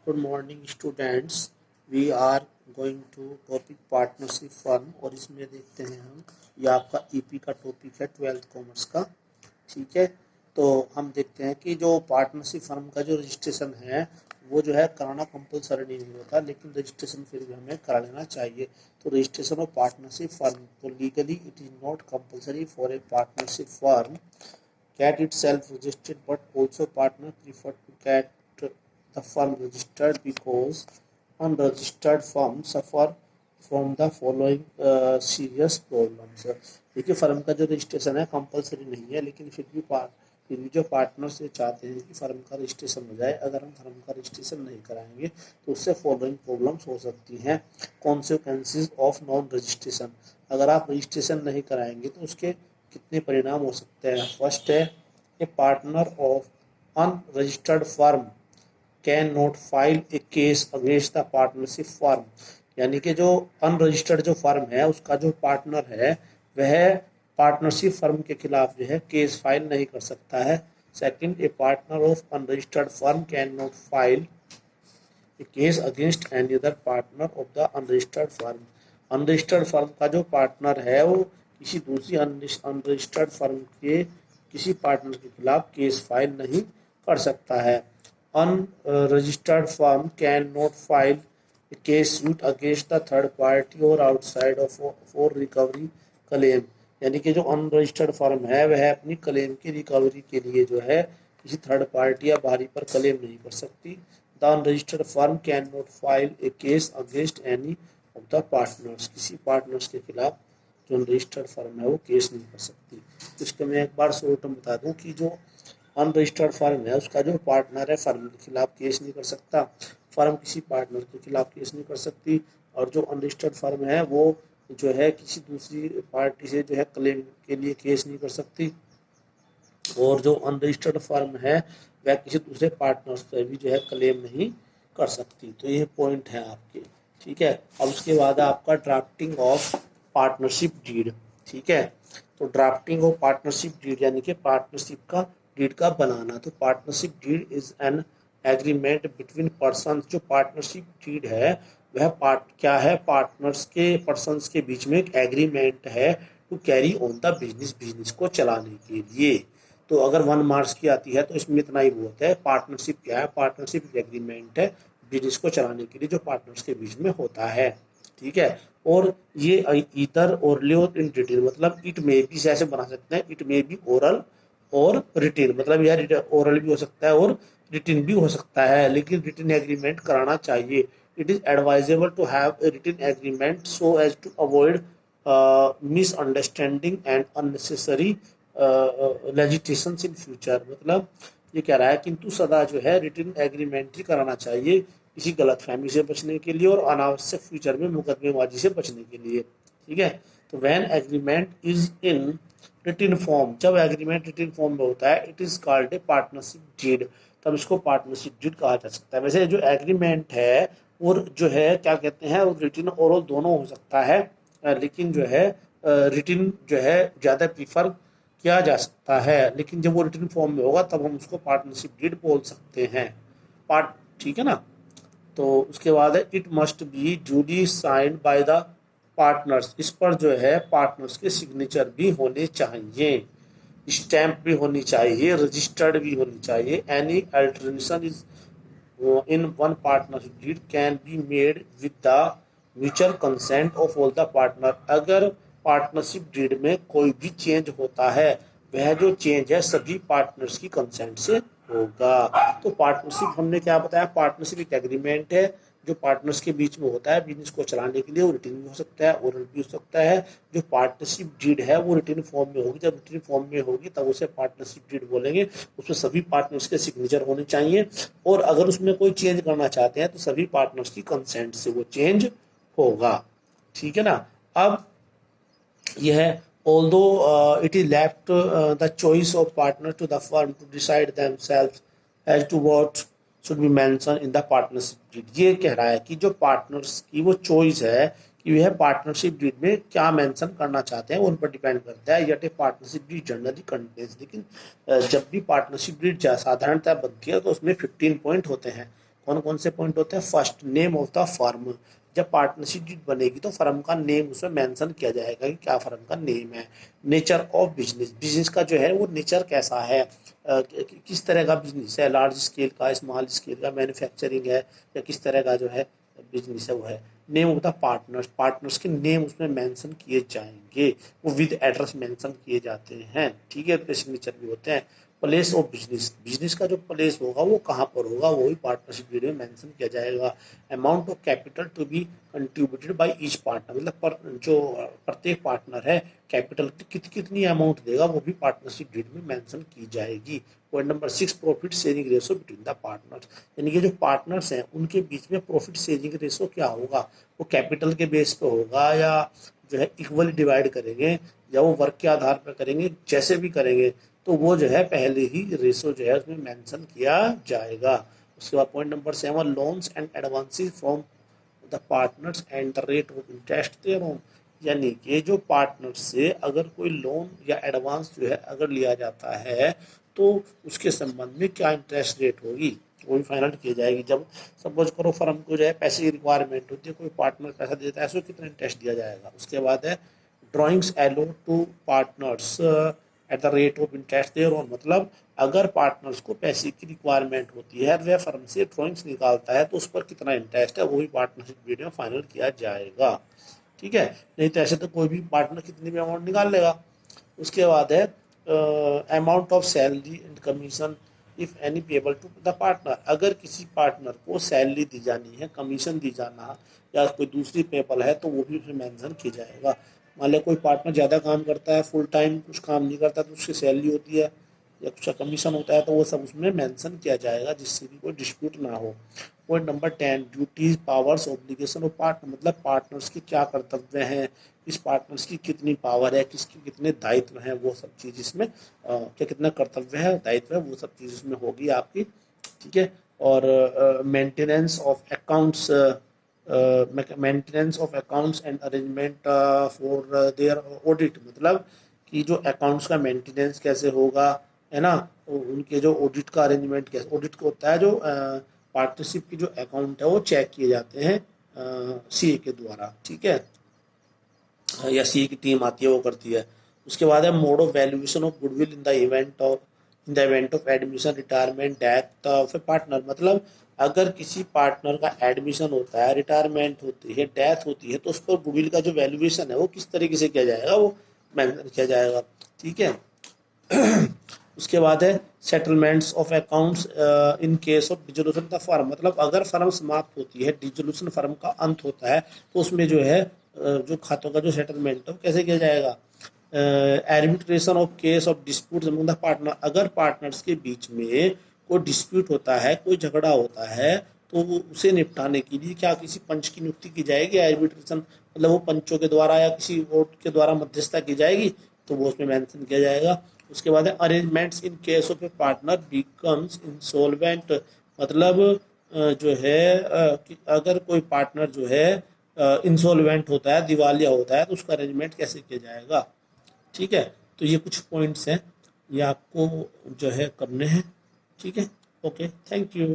Good morning students. We are going to topic partnership firm और इसमें देखते हैं हम, ये आपका ईपी का टॉपिक है 12th कॉमर्स का। ठीक है, तो हम देखते हैं कि जो पार्टनरशिप फर्म का जो रजिस्ट्रेशन है वो जो है कराना कंपलसरी नहीं होता, लेकिन रजिस्ट्रेशन फिर भी हमें करा लेना चाहिए। तो रजिस्ट्रेशन ऑफ पार्टनरशिप फर्म, तो legally it is not compulsory for a partnership firm get itself registered, but also partner prefer to get the firm registered because unregistered firms suffer from the following serious problems। देखिए, firm का जो registration है compulsory नहीं है, लेकिन फिर भी जो पार्टनर्स ये चाहते हैं कि फर्म का रजिस्ट्रेशन हो जाए। अगर हम फर्म का रजिस्ट्रेशन नहीं कराएंगे तो उससे फॉलोइंग प्रॉब्लम्स हो सकती हैं। कॉन्सिक्वेंसेज ऑफ नॉन रजिस्ट्रेशन, अगर आप रजिस्ट्रेशन नहीं कराएंगे तो उसके कितने परिणाम हो सकते हैं। फर्स्ट है, a partner of unregistered firm can not file a case against the partnership firm, यानी कि जो अनरजिस्टर्ड जो फर्म है उसका जो पार्टनर है वह पार्टनरशिप फर्म के खिलाफ जो है केस फाइल नहीं कर सकता है। Second, A partner of unregistered firm can not file a case against any other partner of the unregistered firm. Unregistered firm का जो पार्टनर है वो किसी दूसरी अनरजिस्टर्ड फर्म के किसी पार्टनर के खिलाफ केस फाइल नहीं कर सकता है। Unregistered firm can not file case suit against the third party और outside of for recovery claim, यानी कि जो अनरजिस्टर्ड फर्म है वह अपनी क्लेम की रिकवरी के लिए जो है किसी थर्ड पार्टी या बाहरी पर क्लेम नहीं कर सकती। The unregistered firm can not file a case against any of the partners, किसी पार्टनर्स के खिलाफ जो अनरजिस्टर्ड फर्म है वो केस नहीं कर सकती। तो इसको मैं एक बार शॉर्ट में बता दूं कि जो अनरजिस्टर्ड फर्म है उसका जो पार्टनर है फर्म के खिलाफ केस नहीं कर सकता, फर्म किसी पार्टनर के खिलाफ केस नहीं कर सकती, और जो अनरजिस्टर्ड फर्म है वो जो है किसी दूसरी पार्टी से जो है क्लेम के लिए केस नहीं कर सकती, और जो अनरजिस्टर्ड फर्म है वह किसी दूसरे पार्टनर से भी जो है क्लेम नहीं कर सकती। तो ये पॉइंट है आपके। ठीक है, अब उसके बाद आपका ड्राफ्टिंग ऑफ पार्टनरशिप डीड। ठीक है, तो ड्राफ्टिंग ऑफ पार्टनरशिप डीड यानी कि पार्टनरशिप का डीड का बनाना। तो partnership deed is an agreement between person, जो पार्टनरशिप डीड है वह क्या है, पार्टनर्स के पर्सन्स के बीच में एक एग्रीमेंट है to carry on the business, business को चलाने के लिए। तो अगर 1 मार्क्स की आती है तो इसमें इतना ही बहुत है। पार्टनरशिप क्या है, पार्टनरशिप एग्रीमेंट है बिजनेस को चलाने के लिए जो पार्टनर्स के बीच में होता है। ठीक है, और ये ईदर ओरली और इन डिटेल, मतलब इट मे बी ऐसे बना सकते हैं, इट मे बी ओरल और रिटेन, मतलब यार ओरल भी हो सकता है और रिटेन भी हो सकता है, लेकिन रिटेन एग्रीमेंट कराना चाहिए। It is advisable to have a written agreement so as to avoid misunderstanding and unnecessary legislation in future, मतलब ये कह रहा है किंतु सदा जो है रिटेन एग्रीमेंट ही कराना चाहिए किसी गलतफहमी से बचने के लिए और अनावश्यक फ्यूचर में मुकदमेबाजी से बचने के लिए। ठीक है, तो when agreement is in written form, जब एग्रीमेंट रिटेन फॉर्म में होता है it is called a partnership deed, तब इसको पार्टनरशिप डीड कहा जा सकता है। वैसे जो एग्रीमेंट है और जो है क्या कहते हैं, रिटेन ओरल दोनों हो सकता है, लेकिन जो है रिटेन जो है ज़्यादा प्रीफर किया जा सकता है, लेकिन जब वो रिटेन फॉर्म में होगा तब हम उसको पार्टनरशिप डीड बोल सकते हैं। पार्ट, ठीक है ना। तो उसके बाद है, it must be duly signed by the partners, इस पर जो है पार्टनर्स के सिग्नेचर भी होने चाहिए, स्टैंप भी होनी चाहिए, रजिस्टर्ड भी होनी चाहिए। Any alteration is in one partnership deed can be made with the mutual consent of all the partner, अगर पार्टनरशिप डीड में कोई भी चेंज होता है वह जो चेंज है सभी पार्टनर्स की कंसेंट से होगा। तो पार्टनरशिप हमने क्या बताया, पार्टनरशिप एक एग्रीमेंट है जो पार्टनर्स के बीच में होता है बिजनेस को चलाने के लिए, वो रिटेन भी हो सकता है, ओरल भी हो सकता है। जो पार्टनरशिप डीड है वो रिटेन फॉर्म में होगी, जब रिटेन फॉर्म में होगी तब उसे पार्टनरशिप डीड बोलेंगे। उसमें सभी पार्टनर्स के सिग्नेचर होने चाहिए, और अगर उसमें कोई चेंज करना चाहते हैं तो सभी पार्टनर्स की कंसेंट से वो चेंज होगा। ठीक है ना। अब यह है, although it is left the choice of partners to the firm to decide themselves as to what should be mentioned in the partnership deed, ये कह रहा है कि जो पार्टनर्स की वो चॉइस है कि वह पार्टनरशिप डीड में क्या मेंशन करना चाहते हैं, उन पर डिपेंड करता है। Yet a partnership deed generally contains, लेकिन जब भी पार्टनरशिप डीड साधारणतः बनती है तो उसमें 15 पॉइंट होते हैं। कौन कौन से पॉइंट होते हैं? First, name of the firm. जब पार्टनरशिप डीड बनेगी तो फर्म का नेम उसमें मेंशन किया जाएगा कि क्या फर्म का नेम है। नेचर ऑफ बिजनेस, बिजनेस का जो है वो नेचर कैसा है, किस तरह का बिजनेस है, लार्ज स्केल का, स्मॉल स्केल का, मैन्युफैक्चरिंग है, या किस तरह का जो है बिजनेस है वो है। Name of the partners, partners के नेम उसमें मेंशन किए जाएंगे, वो विद एड्रेस मेंशन किए जाते हैं, ठीक है, सिग्नेचर भी होते हैं। प्लेस ऑफ बिजनेस, बिजनेस का जो प्लेस होगा वो कहाँ पर होगा वो भी पार्टनरशिप डीड में मेंशन किया जाएगा। Amount of capital to be contributed by each partner, मतलब जो प्रत्येक पार्टनर है कैपिटल कितनी अमाउंट देगा वो भी पार्टनरशिप डीड में मेंशन की जाएगी। Point number 6, profit sharing ratio between the partners, यानी कि जो पार्टनर्स हैं उनके बीच में प्रॉफिट शेयरिंग रेशो क्या होगा, वो कैपिटल के बेस पे होगा या जो है इक्वली डिवाइड करेंगे या वो वर्क के आधार पर करेंगे, जैसे भी करेंगे तो वो जो है पहले ही रेशो जो है उसमें मेंशन किया जाएगा। उसके बाद point number 7, loans and advances from the partners and the rate of interest thereon, यानी कि जो पार्टनर से अगर कोई लोन या एडवांस जो है अगर लिया जाता है तो उसके संबंध में क्या इंटरेस्ट रेट होगी वो भी फाइनल की जाएगी। जब सपोज करो फर्म को जो है पैसे की रिक्वायरमेंट होती है, कोई पार्टनर पैसा देता है, उसको कितना इंटरेस्ट दिया जाएगा। उसके बाद है drawings allow to partners at the rate of interest thereon, मतलब अगर पार्टनर्स को पैसे की रिक्वायरमेंट होती है वह फर्म से ड्राइंग्स निकालता है तो उस पर कितना इंटरेस्ट है वो भी पार्टनरशिप डीड में फाइनल किया जाएगा, ठीक है। नहीं तो ऐसे तो कोई भी पार्टनर कितनी भी अमाउंट निकाल लेगा। उसके बाद है amount of salary and commission if any payable to the partner, अगर किसी पार्टनर को सैलरी दी जानी है, कमीशन दी जाना या कोई दूसरी पेबल है तो वो भी उसमें मेंशन किया जाएगा। मान लिया कोई पार्टनर ज़्यादा काम करता है, फुल टाइम कुछ काम नहीं करता तो उसकी सैलरी होती है या कुछ कमीशन होता है तो वो सब उसमें मेंशन किया जाएगा जिससे भी कोई डिस्प्यूट ना हो। Point number 10, duties powers obligation of partner, मतलब पार्टनर्स के क्या कर्तव्य हैं, इस पार्टनर्स की कितनी पावर है, किसकी कितने दायित्व हैं, वो सब चीज़ इसमें क्या कितना कर्तव्य है दायित्व है वो सब चीज़ इसमें होगी आपकी, ठीक है। और maintenance of accounts, maintenance of accounts and arrangement for their audit, मतलब कि जो अकाउंट्स का मेंटेनेंस कैसे होगा, है ना, उनके जो ऑडिट का अरेंजमेंट कैसे, ऑडिट को होता है जो पार्टनरशिप की जो अकाउंट है वो चेक किए जाते हैं सीए के द्वारा, ठीक है, या सीए की टीम आती है वो करती है। उसके बाद है mode of valuation of goodwill in the event of admission, retirement, death of A partner, मतलब अगर किसी पार्टनर का एडमिशन होता है, रिटायरमेंट होती है, डेथ होती है तो उस पर गुडविल का जो वैल्यूएशन है वो किस तरीके से किया जाएगा वो मेंशन किया जाएगा, ठीक है। उसके बाद है settlements of accounts in case of dissolution the firm, मतलब अगर फर्म समाप्त होती है, डिसोल्यूशन फर्म का अंत होता है तो उसमें जो है जो खातों का जो सेटलमेंट है वो कैसे किया जाएगा। Arbitration of case of dispute among the partner, अगर पार्टनर्स के बीच में कोई डिस्प्यूट होता है, कोई झगड़ा होता है तो उसे निपटाने के लिए क्या किसी पंच की नियुक्ति की जाएगी। आर्बिट्रेशन मतलब वो पंचों के द्वारा या किसी कोर्ट के द्वारा मध्यस्थता की जाएगी तो वो उसमें मेंशन किया जाएगा। उसके बाद है arrangements in case of A partner becomes insolvent, मतलब जो है कि अगर कोई पार्टनर जो है इंसॉल्वेंट होता है, दिवालिया होता है तो उसका अरेंजमेंट कैसे किया जाएगा, ठीक है। तो ये कुछ पॉइंट्स हैं ये आपको जो है करने हैं, ठीक है। Okay, thank you.